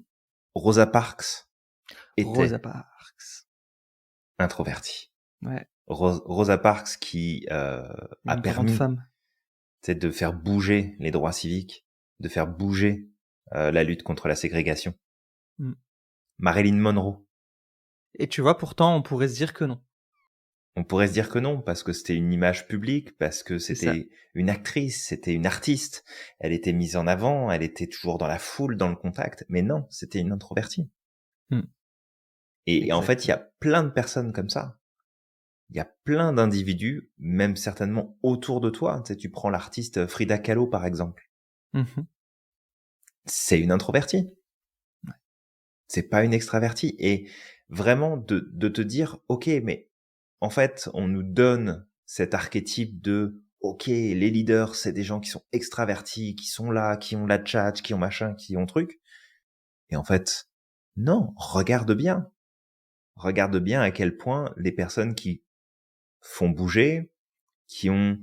Rosa Parks. Rosa était Parks. introvertie. Ouais, Rosa Parks qui a une grande permis femme. de faire bouger les droits civiques, de faire bouger la lutte contre la ségrégation. Mm. Marilyn Monroe. Et tu vois, pourtant, on pourrait se dire que non. On pourrait se dire que non, parce que c'était une image publique, parce que C'est ça. c'était une actrice, c'était une artiste. Elle était mise en avant, elle était toujours dans la foule, dans le contact. Mais non, c'était une introvertie. Mm. Et en fait, il y Exactement. a plein de personnes comme ça. Il y a plein d'individus, même certainement autour de toi. Tu sais, tu prends l'artiste Frida Kahlo, par exemple. Mhm. C'est une introvertie. C'est pas une extravertie. Et vraiment de te dire, OK, mais en fait, on nous donne cet archétype de, OK, les leaders, c'est des gens qui sont extravertis, qui sont là, qui ont la chat, qui ont machin, qui ont truc. Et en fait, non, regarde bien. Regarde bien à quel point les personnes qui font bouger, qui ont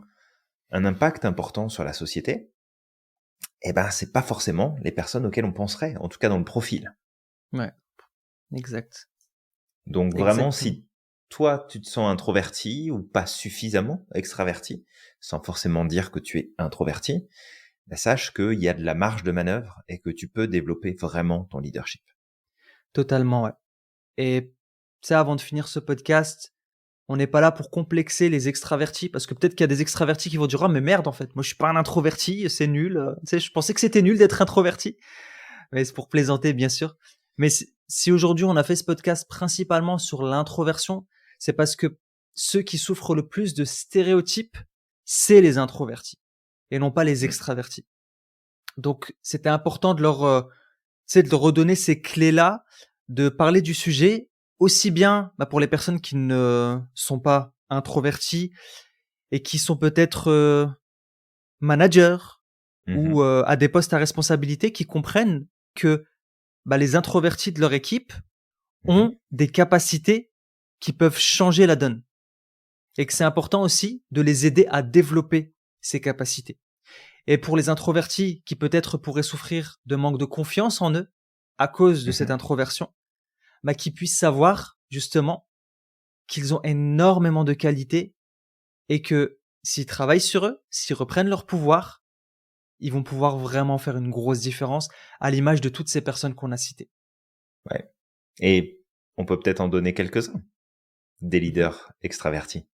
un impact important sur la société, eh ben, c'est pas forcément les personnes auxquelles on penserait, en tout cas dans le profil. Ouais, exact. Donc vraiment, Exactement. si toi, tu te sens introverti ou pas suffisamment extraverti, sans forcément dire que tu es introverti, bah, sache qu'il y a de la marge de manœuvre et que tu peux développer vraiment ton leadership. Totalement, ouais. Et ça, avant de finir ce podcast, on n'est pas là pour complexer les extravertis, parce que peut-être qu'il y a des extravertis qui vont dire: «Oh mais merde en fait, moi je suis pas un introverti, c'est nul, tu sais, je pensais que c'était nul d'être introverti». Mais c'est pour plaisanter bien sûr. Mais si aujourd'hui on a fait ce podcast principalement sur l'introversion, c'est parce que ceux qui souffrent le plus de stéréotypes, c'est les introvertis et non pas les Mm. extravertis. Donc c'était important de leur, tu sais, de leur redonner ces clés-là, de parler du sujet aussi bien, bah, pour les personnes qui ne sont pas introverties et qui sont peut-être, managers ou, Mhm. à des postes à responsabilité, qui comprennent que, bah, les introvertis de leur équipe Mhm. ont des capacités qui peuvent changer la donne et que c'est important aussi de les aider à développer ces capacités. Et pour les introvertis qui peut-être pourraient souffrir de manque de confiance en eux à cause de cette Mhm. introversion, bah, qu'ils puissent savoir justement qu'ils ont énormément de qualités et que s'ils travaillent sur eux, s'ils reprennent leur pouvoir, ils vont pouvoir vraiment faire une grosse différence à l'image de toutes ces personnes qu'on a citées. Ouais. Et on peut peut-être en donner quelques-uns, des Mmh. leaders extravertis.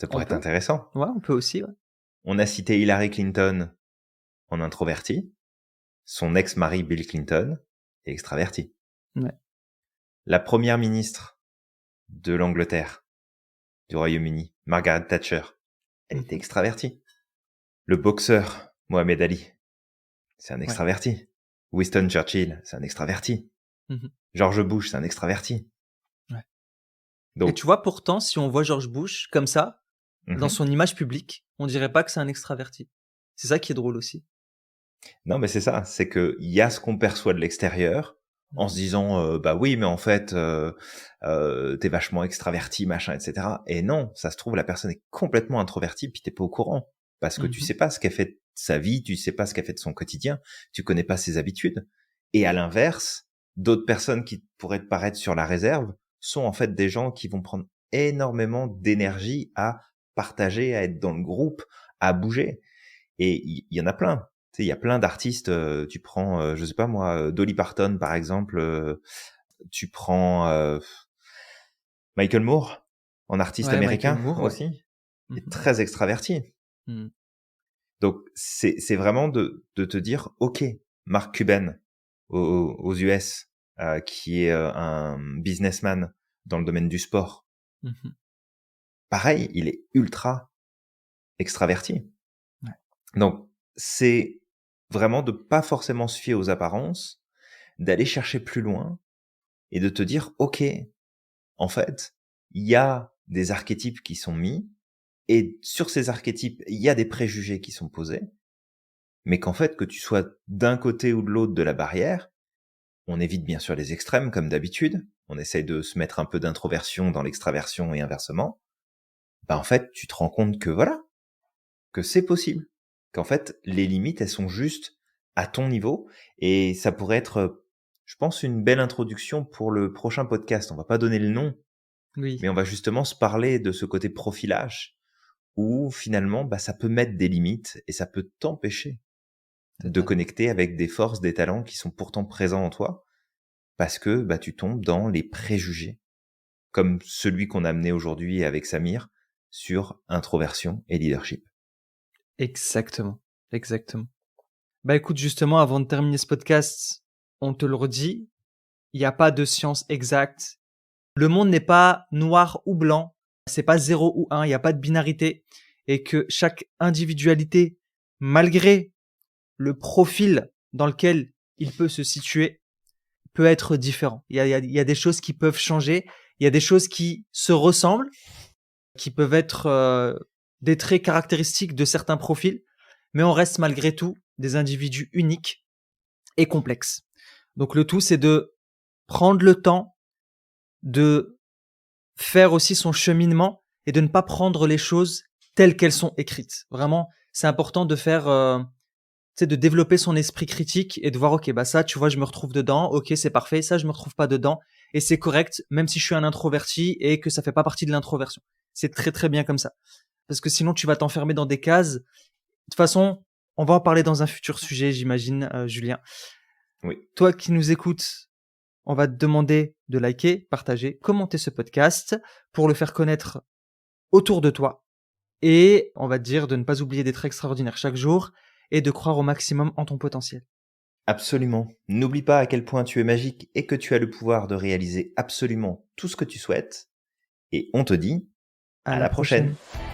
Ça On pourrait être peut. intéressant. Ouais, on peut aussi, ouais. On a cité Hillary Clinton en introverti, son ex-mari Bill Clinton est extraverti. Ouais. La première ministre de l'Angleterre, du Royaume-Uni, Margaret Thatcher, elle était Mmh. extravertie. Le boxeur Mohamed Ali, c'est un Ouais. extraverti. Winston Churchill, c'est un extraverti. Mmh. George Bush, c'est un extraverti. Ouais. Et Donc, tu vois, pourtant, si on voit George Bush comme ça, dans mhm. son image publique, on dirait pas que c'est un extraverti. C'est ça qui est drôle aussi. Non, mais c'est ça, c'est que il y a ce qu'on perçoit de l'extérieur en se Mmh. disant bah oui, mais en fait t'es vachement extraverti, machin, etc. Et non, ça se trouve la personne est complètement introvertie puis t'es pas au courant parce que tu Mmh. sais pas ce qu'elle fait de sa vie, tu sais pas ce qu'elle fait de son quotidien, tu connais pas ses habitudes. Et à l'inverse, d'autres personnes qui pourraient te paraître sur la réserve sont en fait des gens qui vont prendre énormément d'énergie à partager, à être dans le groupe, à bouger. Et il y en a plein. Tu sais, il y a plein d'artistes, tu prends, je sais pas moi, Dolly Parton par exemple, tu prends Michael Moore, en artiste Ouais, Michael américain Moore, ouais. aussi, est Mmh. très extraverti. Mmh. Donc c'est vraiment de te dire, ok, Mark Cuban aux US, qui est un businessman dans le domaine du sport, Mmh. pareil, il est ultra extraverti. Ouais. Donc c'est vraiment de pas forcément se fier aux apparences, d'aller chercher plus loin et de te dire, OK, en fait, il y a des archétypes qui sont mis et sur ces archétypes, il y a des préjugés qui sont posés, mais qu'en fait, que tu sois d'un côté ou de l'autre de la barrière, on évite bien sûr les extrêmes comme d'habitude, on essaye de se mettre un peu d'introversion dans l'extraversion et inversement, bah en fait, tu te rends compte que voilà, que c'est possible, qu'en fait, les limites, elles sont juste à ton niveau et ça pourrait être je pense, une belle introduction pour le prochain podcast. On va pas donner le nom, Oui, mais on va justement se parler de ce côté profilage où finalement, ça peut mettre des limites et ça peut t'empêcher de totalement. connecter avec des forces, des talents qui sont pourtant présents en toi parce que tu tombes dans les préjugés, comme celui qu'on a amené aujourd'hui avec Samir sur introversion et leadership. Exactement, exactement. Bah écoute, justement, avant de terminer ce podcast, on te le redit, il n'y a pas de science exacte. Le monde n'est pas noir ou blanc, c'est pas 0 ou 1, il n'y a pas de binarité. Et que chaque individualité, malgré le profil dans lequel il peut se situer, peut être différent. Il y a des choses qui peuvent changer, il y a des choses qui se ressemblent, qui peuvent être des traits caractéristiques de certains profils, mais on reste malgré tout des individus uniques et complexes. Donc le tout, c'est de prendre le temps de faire aussi son cheminement et de ne pas prendre les choses telles qu'elles sont écrites. Vraiment, c'est important de faire, de développer son esprit critique et de voir, ok, ça, tu vois, je me retrouve dedans, ok, c'est parfait, ça, je me retrouve pas dedans, et c'est correct, même si je suis un introverti et que ça fait pas partie de l'introversion. C'est très très bien comme ça. Parce que sinon, tu vas t'enfermer dans des cases. De toute façon, on va en parler dans un futur sujet, j'imagine, Julien. Oui, Toi qui nous écoutes, on va te demander de liker, partager, commenter ce podcast pour le faire connaître autour de toi. Et on va te dire de ne pas oublier d'être extraordinaire chaque jour et de croire au maximum en ton potentiel. absolument. N'oublie pas à quel point tu es magique et que tu as le pouvoir de réaliser absolument tout ce que tu souhaites. Et on te dit À à la la prochaine. prochaine.